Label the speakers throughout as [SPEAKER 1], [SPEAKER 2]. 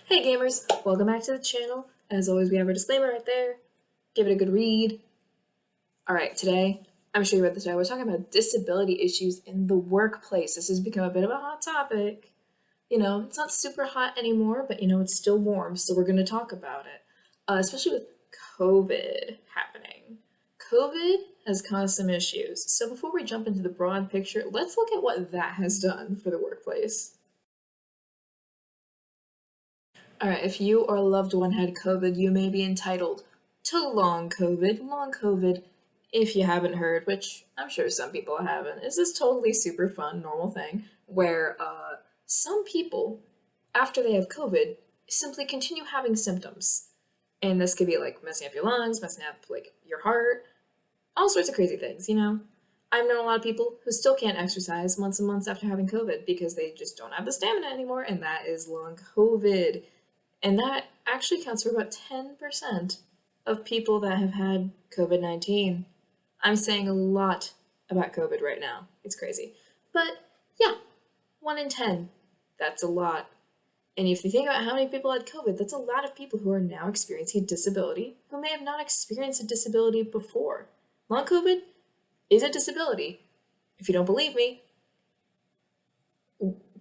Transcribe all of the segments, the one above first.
[SPEAKER 1] Hey gamers, welcome back to the channel. As always, we have our disclaimer right there. Give it a good read. Alright, today, I'm sure you read this today, we're talking about disability issues in the workplace. This has become a bit of a hot topic. You know, it's not super hot anymore, but it's still warm, so we're going to talk about it. Especially with COVID happening. COVID has caused some issues. So before we jump into the broad picture, let's look at what that has done for the workplace. Alright, if you or a loved one had COVID, you may be entitled to long COVID. Long COVID, if you haven't heard, which I'm sure some people haven't, is this totally super fun, normal thing where some people, after they have COVID, simply continue having symptoms. And this could be like messing up your lungs, messing up like your heart, all sorts of crazy things, I've known a lot of people who still can't exercise months and months after having COVID because they just don't have the stamina anymore, and that is long COVID. And that actually counts for about 10% of people that have had COVID-19. I'm saying a lot about COVID right now. It's crazy. But yeah, 1 in 10. That's a lot. And if you think about how many people had COVID, that's a lot of people who are now experiencing a disability who may have not experienced a disability before. Long COVID is a disability. If you don't believe me,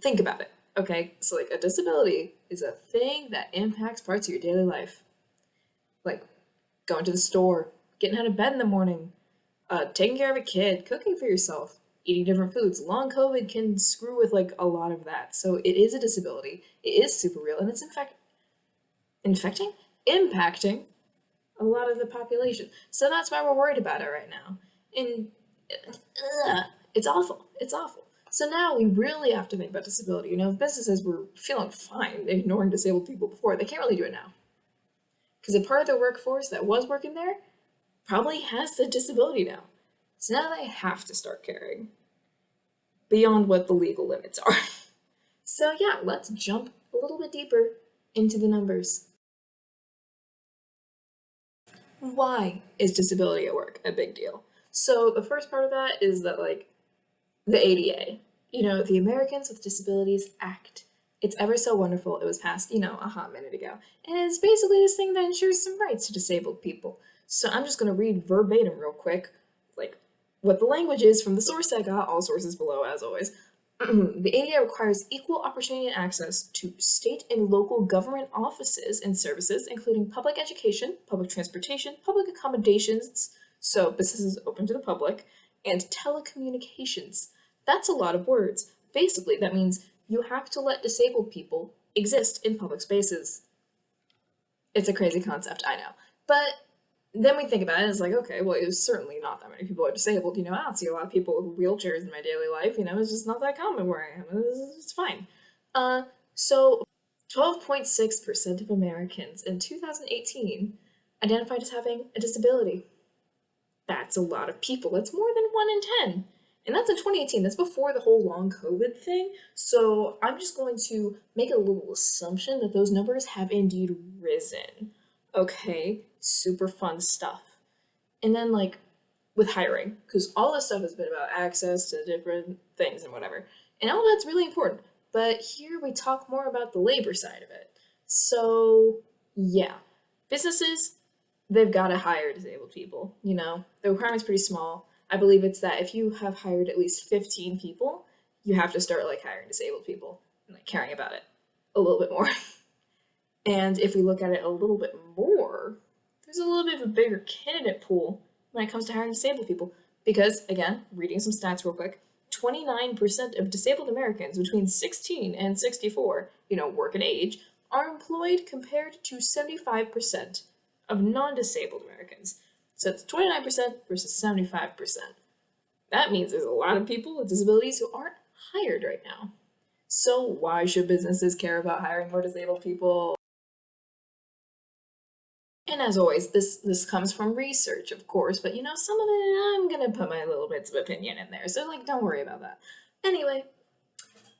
[SPEAKER 1] think about it. Okay, so like a disability is a thing that impacts parts of your daily life. Like going to the store, getting out of bed in the morning, taking care of a kid, cooking for yourself, eating different foods. Long COVID can screw with like a lot of that. So it is a disability. It is super real, and it's in fact impacting a lot of the population. So that's why we're worried about it right now. And it's awful. It's awful. So now we really have to think about disability. If businesses were feeling fine ignoring disabled people before, they can't really do it now. Because a part of the workforce that was working there probably has the disability now. So now they have to start caring beyond what the legal limits are. So yeah, let's jump a little bit deeper into the numbers. Why is disability at work a big deal? So the first part of that is that the ADA, the Americans with Disabilities Act. It's ever so wonderful. It was passed, a hot minute ago. And it's basically this thing that ensures some rights to disabled people. So I'm just going to read verbatim real quick, like what the language is from the source I got, all sources below as always. The ADA requires equal opportunity and access to state and local government offices and services, including public education, public transportation, public accommodations, so businesses open to the public, and telecommunications. That's a lot of words. Basically, that means you have to let disabled people exist in public spaces. It's a crazy concept, I know. But then we think about it, it's like, okay, well, it was certainly not that many people are disabled. I don't see a lot of people with wheelchairs in my daily life. It's just not that common where I am. It's fine. So 12.6% of Americans in 2018 identified as having a disability. That's a lot of people. That's more than 1 in 10. And that's in 2018. That's before the whole long COVID thing. So I'm just going to make a little assumption that those numbers have indeed risen. Okay, super fun stuff. And then with hiring, because all this stuff has been about access to different things and whatever. And all that's really important. But here we talk more about the labor side of it. So yeah, businesses, they've got to hire disabled people. The requirement's pretty small. I believe it's that if you have hired at least 15 people, you have to start hiring disabled people and caring about it a little bit more. And if we look at it a little bit more, there's a little bit of a bigger candidate pool when it comes to hiring disabled people. Because, again, reading some stats real quick, 29% of disabled Americans between 16 and 64, working age, are employed compared to 75% of non-disabled Americans. So it's 29% versus 75%. That means there's a lot of people with disabilities who aren't hired right now. So why should businesses care about hiring more disabled people? And as always, this comes from research, of course, but some of it I'm gonna put my little bits of opinion in there. So don't worry about that. Anyway,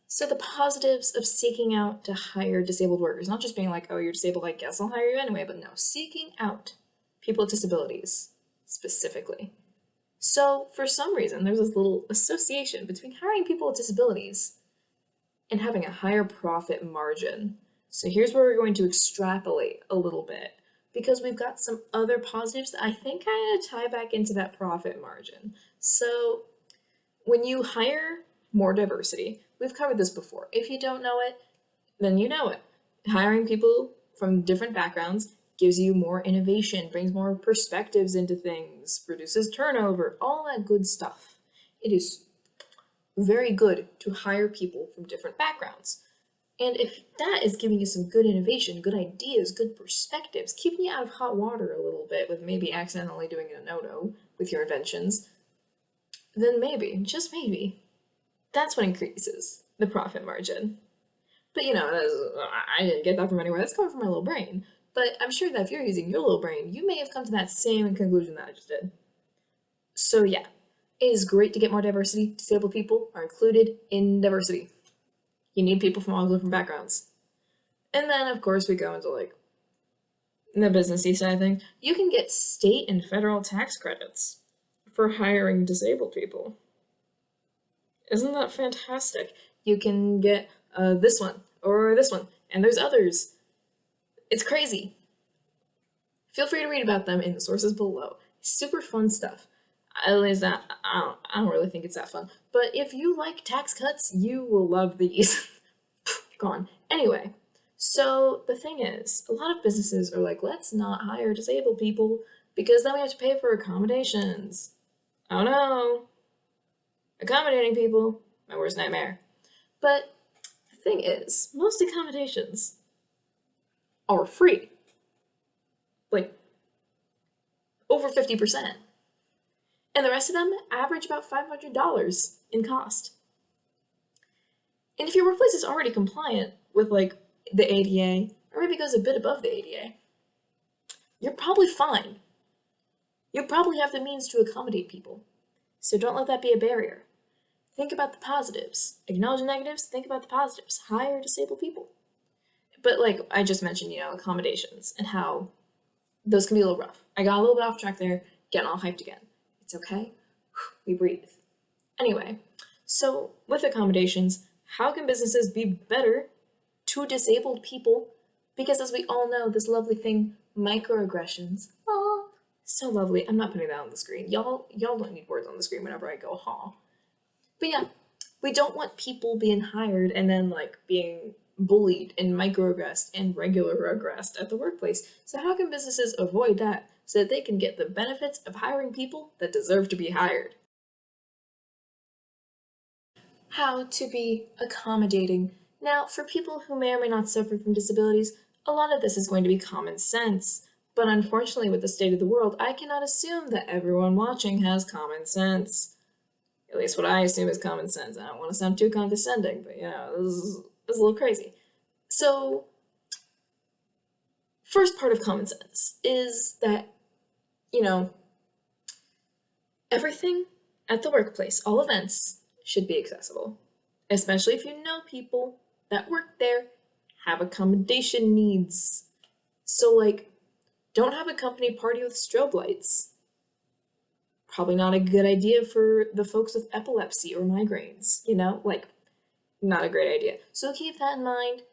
[SPEAKER 1] so the positives of seeking out to hire disabled workers, not just being like, oh, you're disabled, I guess I'll hire you anyway, but no, seeking out people with disabilities specifically. So for some reason, there's this little association between hiring people with disabilities and having a higher profit margin. So here's where we're going to extrapolate a little bit because we've got some other positives that I think kind of tie back into that profit margin. So when you hire more diversity, we've covered this before. If you don't know it, then you know it. Hiring people from different backgrounds gives you more innovation, brings more perspectives into things, reduces turnover, all that good stuff. It is very good to hire people from different backgrounds. And if that is giving you some good innovation, good ideas, good perspectives, keeping you out of hot water a little bit with maybe accidentally doing a no-no with your inventions, then maybe, just maybe, that's what increases the profit margin. But I didn't get that from anywhere. That's coming from my little brain. But I'm sure that if you're using your little brain, you may have come to that same conclusion that I just did. So yeah, it is great to get more diversity. Disabled people are included in diversity. You need people from all different backgrounds. And then, of course, we go into like the businessy side thing. You can get state and federal tax credits for hiring disabled people. Isn't that fantastic? You can get this one or this one, and there's others. It's crazy. Feel free to read about them in the sources below. Super fun stuff. At least I don't really think it's that fun. But if you like tax cuts, you will love these. Gone. Anyway, so the thing is, a lot of businesses are like, let's not hire disabled people because then we have to pay for accommodations. Oh no. Accommodating people, my worst nightmare. But the thing is, most accommodations are free. Like, over 50%. And the rest of them average about $500 in cost. And if your workplace is already compliant with like the ADA, or maybe goes a bit above the ADA, you're probably fine. You probably have the means to accommodate people. So don't let that be a barrier. Think about the positives. Acknowledge the negatives, think about the positives. Hire disabled people. But like I just mentioned, accommodations and how those can be a little rough. I got a little bit off track there, getting all hyped again. It's okay. We breathe. Anyway, so with accommodations, how can businesses be better to disabled people? Because as we all know, this lovely thing, microaggressions. Oh, so lovely. I'm not putting that on the screen. Y'all don't need words on the screen whenever I go, ha. But yeah, we don't want people being hired and then like being bullied and microaggressed and regular aggressed at the workplace. So how can businesses avoid that so that they can get the benefits of hiring people that deserve to be hired? How to be accommodating. Now, for people who may or may not suffer from disabilities, a lot of this is going to be common sense. But unfortunately, with the state of the world, I cannot assume that everyone watching has common sense. At least what I assume is common sense. I don't want to sound too condescending, but this is a little crazy. So, first part of common sense is that, everything at the workplace, all events, should be accessible. Especially if you know people that work there have accommodation needs. So, like, don't have a company party with strobe lights. Probably not a good idea for the folks with epilepsy or migraines, not a great idea. So keep that in mind.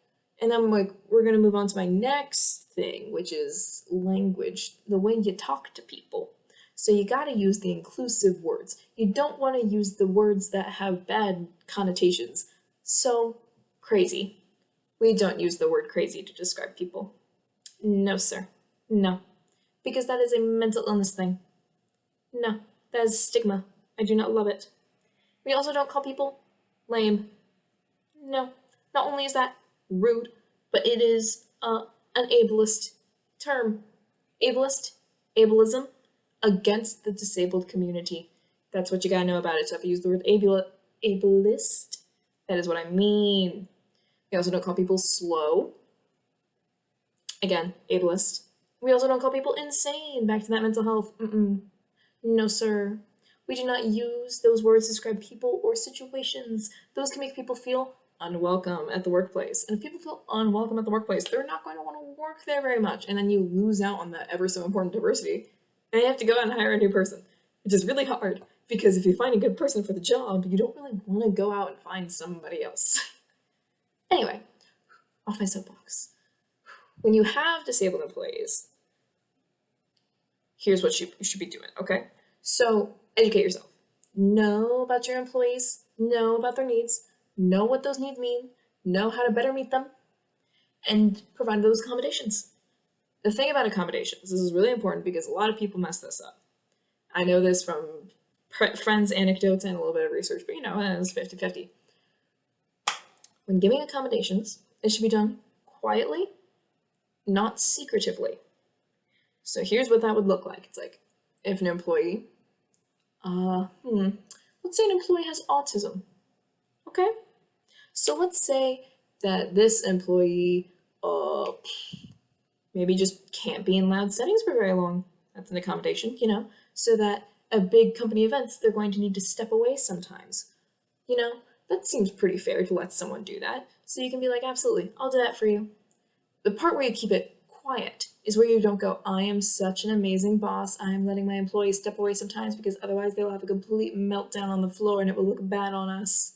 [SPEAKER 1] And then we're gonna move on to my next thing, which is language, the way you talk to people. So you gotta use the inclusive words. You don't wanna use the words that have bad connotations. So, crazy. We don't use the word crazy to describe people. No, sir. No. Because that is a mental illness thing. No. That is stigma. I do not love it. We also don't call people lame. No. Not only is that rude, but it is an ableist term. Ableism, against the disabled community. That's what you gotta know about it. So if I use the word ableist, that is what I mean. We also don't call people slow. Again, ableist. We also don't call people insane. Back to that mental health. No, sir. We do not use those words to describe people or situations. Those can make people feel unwelcome at the workplace. And if people feel unwelcome at the workplace, they're not going to want to work there very much. And then you lose out on the ever so important diversity. And you have to go out and hire a new person, which is really hard because if you find a good person for the job, you don't really want to go out and find somebody else. Anyway, off my soapbox. When you have disabled employees, here's what you should be doing, okay? So educate yourself. Know about your employees, know about their needs, know what those needs mean, know how to better meet them, and provide those accommodations. The thing about accommodations, this is really important because a lot of people mess this up. I know this from friends' anecdotes and a little bit of research, but it's 50-50. When giving accommodations, it should be done quietly, not secretively. So here's what that would look like. It's like if an employee, let's say an employee has autism, okay? So let's say that this employee, maybe just can't be in loud settings for very long. That's an accommodation, so that at big company events, they're going to need to step away sometimes. That seems pretty fair to let someone do that. So you can be like, absolutely, I'll do that for you. The part where you keep it quiet is where you don't go, I am such an amazing boss. I am letting my employees step away sometimes because otherwise they'll have a complete meltdown on the floor and it will look bad on us.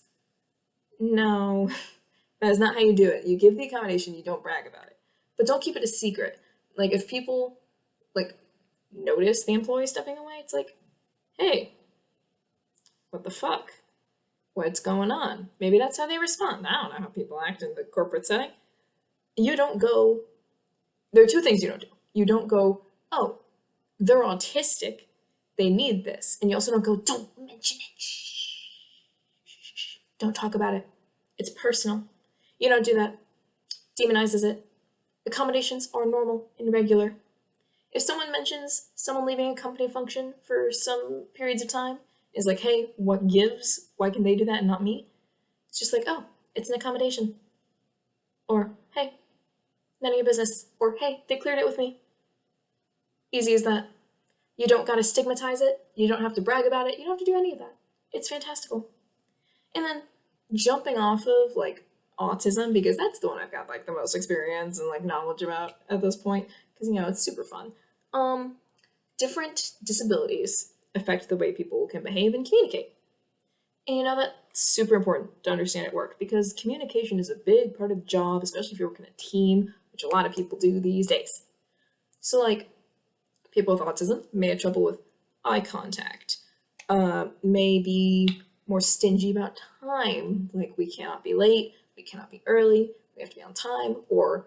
[SPEAKER 1] No, that is not how you do it. You give the accommodation, you don't brag about it. But don't keep it a secret. Like if people notice the employee stepping away, it's like, hey, what the fuck? What's going on? Maybe that's how they respond. I don't know how people act in the corporate setting. You don't go, there are two things you don't do. You don't go, oh, they're autistic, they need this. And you also don't go, don't mention it. Shh. Don't talk about it. It's personal. You don't do that. Demonizes it. Accommodations are normal and regular. If someone mentions someone leaving a company function for some periods of time, is like, hey, what gives? Why can they do that and not me? It's just like, oh, it's an accommodation. Or, hey, none of your business. Or, hey, they cleared it with me. Easy as that. You don't gotta stigmatize it. You don't have to brag about it. You don't have to do any of that. It's fantastical. And then jumping off of autism, because that's the one I've got the most experience and knowledge about at this point, because it's super fun. Different disabilities affect the way people can behave and communicate. And that's super important to understand at work because communication is a big part of the job, especially if you work in a team, which a lot of people do these days. So people with autism may have trouble with eye contact, may be more stingy about time, we cannot be late, we cannot be early, we have to be on time, or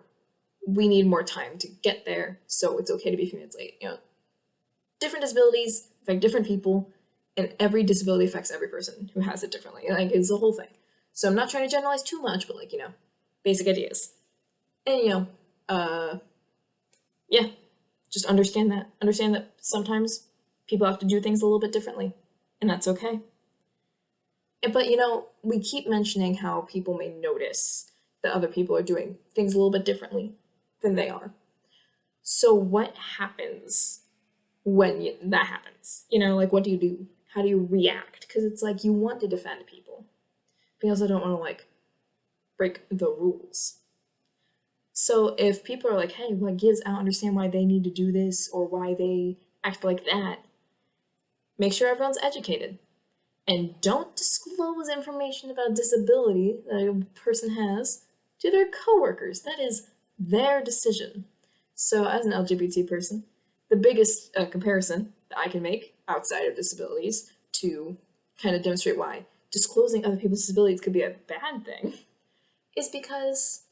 [SPEAKER 1] we need more time to get there, so it's okay to be a few minutes late. Different disabilities affect different people, and every disability affects every person who has it differently. It's the whole thing. So I'm not trying to generalize too much, but basic ideas. And yeah, just understand that. Understand that sometimes people have to do things a little bit differently, and that's okay. But we keep mentioning how people may notice that other people are doing things a little bit differently than they are. So what happens when that happens? What do you do? How do you react? Because it's you want to defend people, but you also don't want to break the rules. So if people are hey, what gives? I don't understand why they need to do this or why they act like that. Make sure everyone's educated. And don't disclose information about disability that a person has to their coworkers. That is their decision. So as an LGBT person, the biggest comparison that I can make outside of disabilities to kind of demonstrate why disclosing other people's disabilities could be a bad thing is because,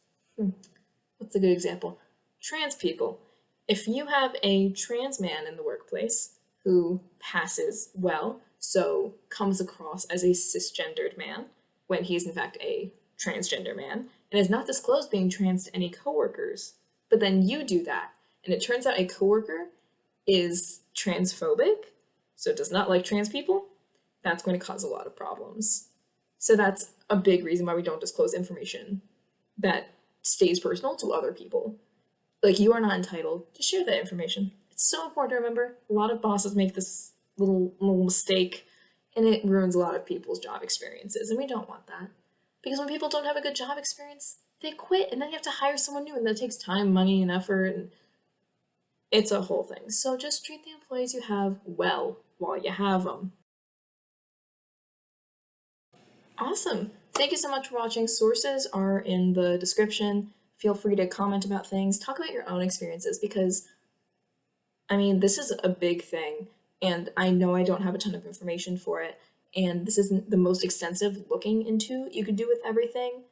[SPEAKER 1] what's a good example? Trans people. If you have a trans man in the workplace who passes well, so comes across as a cisgendered man when he's in fact a transgender man and is not disclosed being trans to any coworkers, but then you do that and it turns out a coworker is transphobic, so does not like trans people, that's going to cause a lot of problems. So that's a big reason why we don't disclose information that stays personal to other people. You are not entitled to share that information. It's so important to remember. A lot of bosses make this little mistake and it ruins a lot of people's job experiences, and we don't want that. Because when people don't have a good job experience, they quit and then you have to hire someone new and that takes time, money, and effort, and it's a whole thing. So just treat the employees you have well while you have them. Awesome. Thank you so much for watching. Sources are in the description. Feel free to comment about things, talk about your own experiences, because I mean, this is a big thing, and I know I don't have a ton of information for it, and this isn't the most extensive looking into you could do with everything,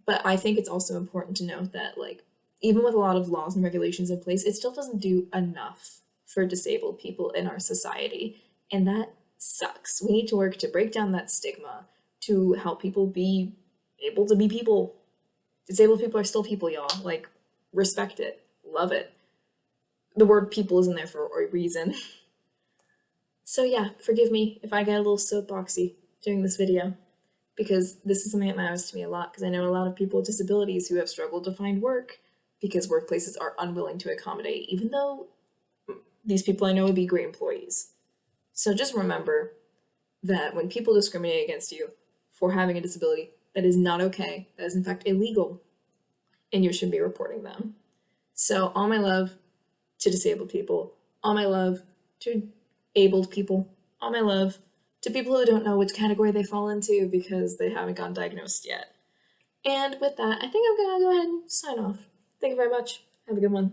[SPEAKER 1] but I think it's also important to note that, like, even with a lot of laws and regulations in place, it still doesn't do enough for disabled people in our society, and that sucks. We need to work to break down that stigma to help people be able to be people. Disabled people are still people, y'all. Like, respect it, love it. The word people is in there for a reason. So yeah, forgive me if I get a little soapboxy during this video, because this is something that matters to me a lot, because I know a lot of people with disabilities who have struggled to find work because workplaces are unwilling to accommodate, even though these people I know would be great employees. So just remember that when people discriminate against you for having a disability, that is not okay. That is in fact illegal, and you should be reporting them. So all my love to disabled people, all my love to abled people, all my love to people who don't know which category they fall into because they haven't gotten diagnosed yet. And with that, I think I'm gonna go ahead and sign off. Thank you very much. Have a good one.